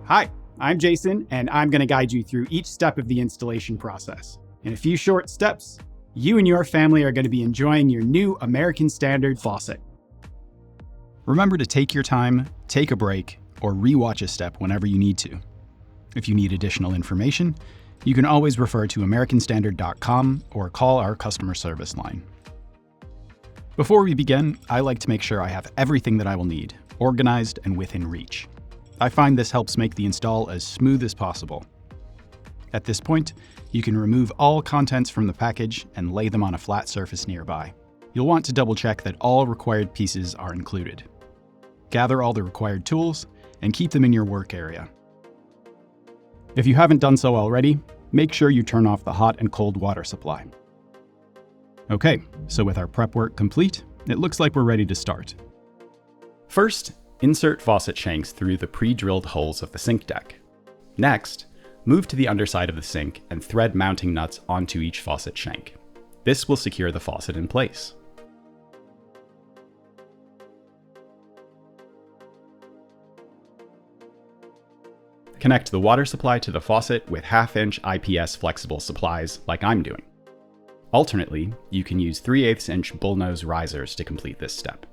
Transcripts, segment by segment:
Hi, I'm Jason, and I'm going to guide you through each step of the installation process. In a few short steps, you and your family are going to be enjoying your new American Standard faucet. Remember to take your time, take a break, or rewatch a step whenever you need to. If you need additional information, you can always refer to americanstandard.com or call our customer service line. Before we begin, I like to make sure I have everything that I will need, organized and within reach. I find this helps make the install as smooth as possible. At this point, you can remove all contents from the package and lay them on a flat surface nearby. You'll want to double check that all required pieces are included. Gather all the required tools and keep them in your work area. If you haven't done so already, make sure you turn off the hot and cold water supply. Okay, so with our prep work complete, it looks like we're ready to start. First, insert faucet shanks through the pre-drilled holes of the sink deck. Next, move to the underside of the sink and thread mounting nuts onto each faucet shank. This will secure the faucet in place. Connect the water supply to the faucet with 1/2-inch IPS flexible supplies like I'm doing. Alternately, you can use 3/8-inch bullnose risers to complete this step.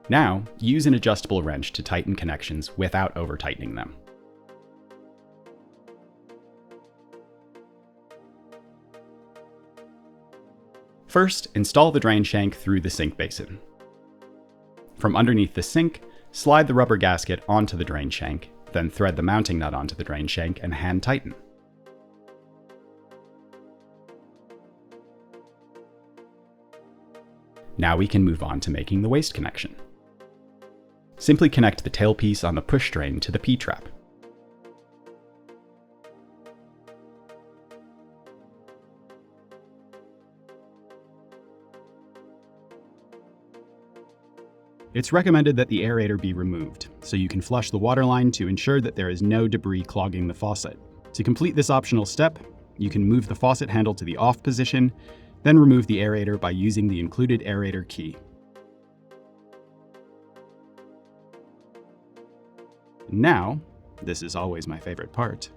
Now, use an adjustable wrench to tighten connections without over-tightening them. First, install the drain shank through the sink basin. From underneath the sink, slide the rubber gasket onto the drain shank, then thread the mounting nut onto the drain shank and hand tighten. Now we can move on to making the waste connection. Simply connect the tailpiece on the push drain to the P-trap. It's recommended that the aerator be removed, so you can flush the water line to ensure that there is no debris clogging the faucet. To complete this optional step, you can move the faucet handle to the off position, then remove the aerator by using the included aerator key. Now, this is always my favorite part,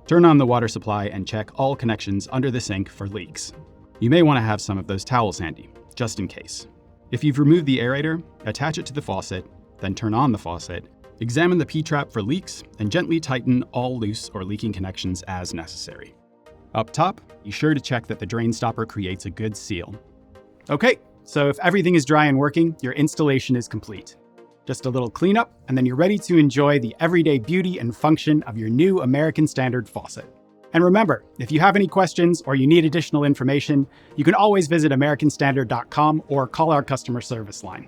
turn on the water supply and check all connections under the sink for leaks. You may want to have some of those towels handy, just in case. If you've removed the aerator, attach it to the faucet, then turn on the faucet, examine the P-trap for leaks, and gently tighten all loose or leaking connections as necessary. Up top, be sure to check that the drain stopper creates a good seal. Okay, so if everything is dry and working, your installation is complete. Just a little cleanup, and then you're ready to enjoy the everyday beauty and function of your new American Standard faucet. And remember, if you have any questions or you need additional information, you can always visit americanstandard.com or call our customer service line.